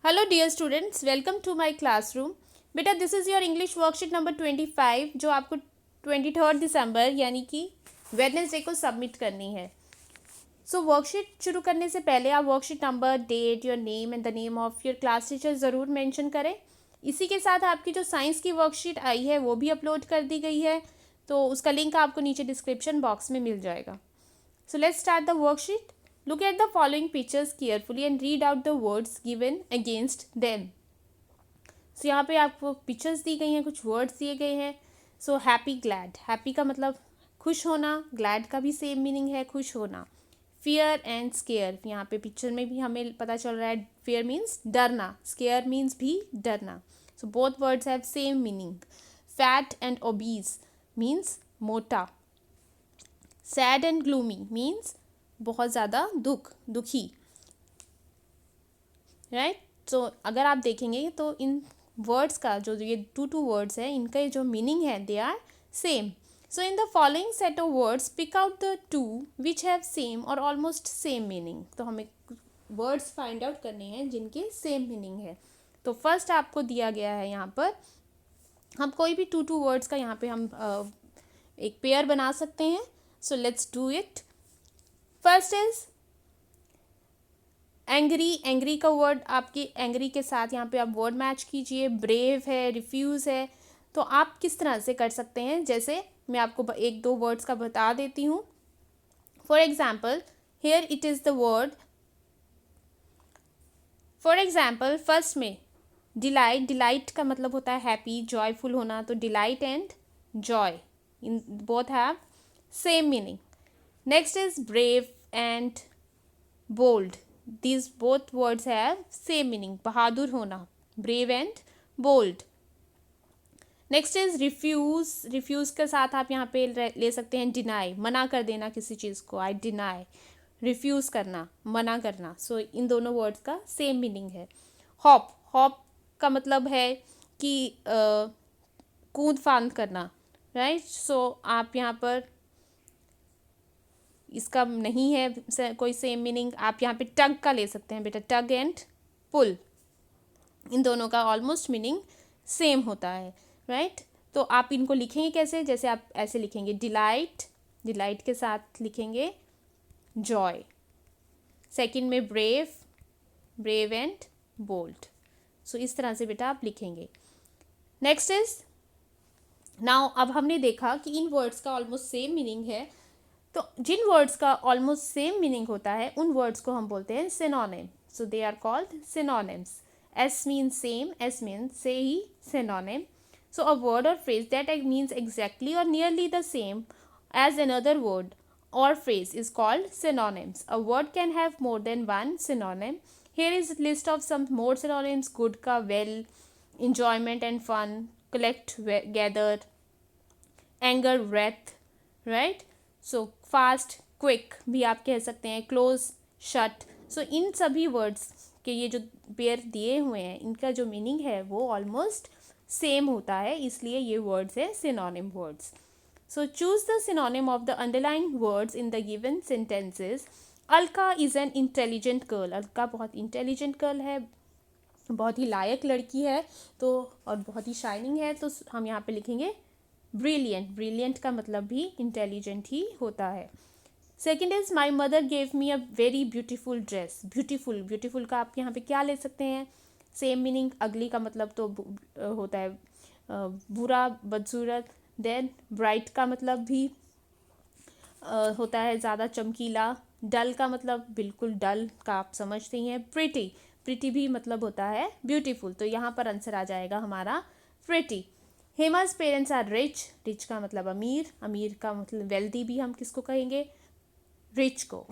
Hello dear students, welcome to my classroom. बेटा this is your English worksheet number 25 जो आपको 23 दिसंबर यानी कि वेडनेसडे को सबमिट करनी है। सो वर्कशीट शुरू करने से पहले आप worksheet number, date, your name and the name of your class teacher ज़रूर मेंशन करें। इसी के साथ आपकी जो साइंस की वर्कशीट आई है वो भी अपलोड कर दी गई है, तो उसका लिंक आपको नीचे डिस्क्रिप्शन बॉक्स में मिल जाएगा। So let's start the worksheet. Look at the following pictures carefully and read out the words given against them. So यहाँ पे आपको पिक्चर्स दी गई हैं, कुछ वर्ड्स दिए गए हैं. So happy, glad. Happy का मतलब खुश होना, glad का भी सेम मीनिंग है, खुश होना. Fear and scare. यहाँ पे पिक्चर में भी हमें पता चल रहा है fear means डरना, scare means भी डरना. So both words have same meaning. Fat and obese means मोटा. सैड एंड ग्लूमी मीन्स बहुत ज़्यादा दुखी, राइट। तो अगर आप देखेंगे तो इन वर्ड्स का जो ये टू वर्ड्स हैं इनका जो मीनिंग है they are same. So in the following set of words pick out the two which have same और ऑलमोस्ट सेम मीनिंग। तो हमें वर्ड्स फाइंड आउट करने हैं जिनके सेम मीनिंग है। तो फर्स्ट आपको दिया गया है यहाँ पर, हम कोई भी टू वर्ड्स का यहाँ पे हम एक पेयर बना सकते हैं। So let's do it. First is angry. Angry का वर्ड आपकी angry के साथ यहाँ पे आप वर्ड मैच कीजिए। brave है, refuse है, तो आप किस तरह से कर सकते हैं, जैसे मैं आपको एक दो वर्ड्स का बता देती हूँ। For example, here it is the word. For example, first में delight. Delight का मतलब होता है happy, joyful होना, तो delight and joy in both have same meaning. Next is brave and bold. These both words have same meaning. बहादुर होना, brave and bold. Next is refuse. Refuse के साथ आप यहाँ पे ले सकते हैं deny, मना कर देना किसी चीज़ को। I deny. refuse करना, मना करना. So इन दोनों words का same meaning है. hop. hop का मतलब है कि कूद फांद करना, right? So आप यहाँ पर इसका नहीं है कोई सेम मीनिंग, आप यहाँ पे टग का ले सकते हैं बेटा, टग एंड पुल, इन दोनों का ऑलमोस्ट मीनिंग सेम होता है, राइट। तो आप इनको लिखेंगे कैसे, जैसे आप ऐसे लिखेंगे डिलाइट, डिलाइट के साथ लिखेंगे जॉय। सेकंड में ब्रेव, ब्रेव एंड बोल्ड। सो इस तरह से बेटा आप लिखेंगे। नेक्स्ट इज नाउ, अब हमने देखा कि इन वर्ड्स का ऑलमोस्ट सेम मीनिंग है, तो जिन वर्ड्स का ऑलमोस्ट सेम मीनिंग होता है उन वर्ड्स को हम बोलते हैं synonym. So they are called synonyms. S means same, S means से ही सिनोनिम। सो अ वर्ड और फ्रेज दैट मीन्स एग्जैक्टली और nearly the same as another word or phrase is called synonyms. A word can have more than one synonym. Here is a list of some more synonyms. Good ka well, enjoyment and fun, collect, gather, anger, wrath, right? So fast, quick भी आप कह सकते हैं, close, shut. So इन सभी words के ये जो pair दिए हुए हैं इनका जो मीनिंग है वो ऑलमोस्ट सेम होता है, इसलिए ये वर्ड्स है synonym words. So choose the synonym of the underlying words in the given sentences. Alka is an intelligent girl. Alka बहुत इंटेलिजेंट गर्ल है, बहुत ही लायक लड़की है, तो और बहुत ही शाइनिंग है, तो हम यहाँ पे लिखेंगे ब्रिलियंट। ब्रिलियंट का मतलब भी इंटेलिजेंट ही होता है। Second is my mother gave me a very beautiful dress. Beautiful, beautiful का आप यहाँ पे क्या ले सकते हैं, सेम मीनिंग। अगली का मतलब तो होता है बुरा, बदसूरत। देन ब्राइट का मतलब भी होता है ज़्यादा चमकीला। डल का मतलब बिल्कुल डल का आप समझते ही हैं। प्रिटी, प्रिटी भी मतलब होता है ब्यूटीफुल, तो यहाँ पर आंसर आ जाएगा हमारा pretty. Hema's parents are rich. Rich का मतलब अमीर, अमीर का मतलब वेल्दी भी हम किसको कहेंगे, रिच को,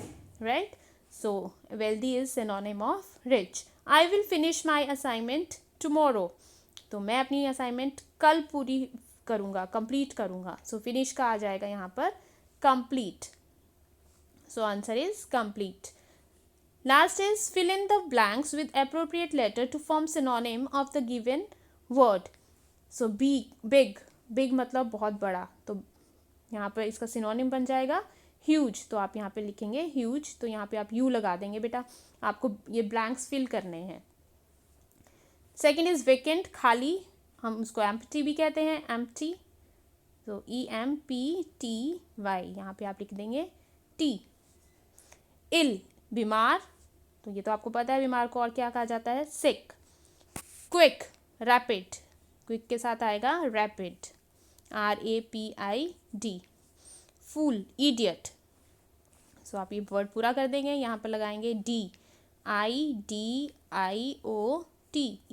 right. So wealthy is synonym of rich. I will finish my assignment tomorrow. तो मैं अपनी असाइनमेंट कल पूरी करूँगा, कंप्लीट करूँगा। सो फिनिश का आ जाएगा यहाँ पर complete. So answer is complete. Last is fill in the blanks with appropriate letter to form synonym of the given word. So big, big मतलब बहुत बड़ा, तो यहाँ पर इसका सिनोनिम बन जाएगा ह्यूज। तो आप यहाँ पे लिखेंगे ह्यूज, तो यहाँ पे आप यू लगा देंगे बेटा, आपको ये ब्लैंक्स फिल करने हैं। सेकेंड इज वेकेंट, खाली, हम उसको एम्प्टी भी कहते हैं, एम्प्टी। तो EMPTY, यहाँ पे आप लिख देंगे T। इल, बीमार, तो ये तो आपको पता है बीमार को और क्या कहा जाता है, सिक। क्विक, रैपिड, क्विक के साथ आएगा रैपिड, RAPID। फूल, इडियट, सो आप ये वर्ड पूरा कर देंगे, यहाँ पर लगाएंगे DIDIOT,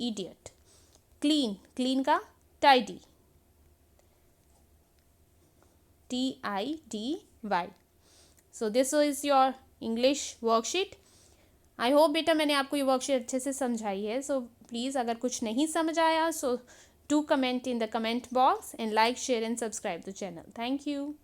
इडियट। क्लीन, क्लीन का tidy, TIDY। So this is your English worksheet. I hope बेटा मैंने आपको ये वर्कशीट अच्छे से समझाई है। सो प्लीज़ अगर कुछ नहीं समझ आया, so do comment in the comment box and like, share and subscribe the channel. Thank you.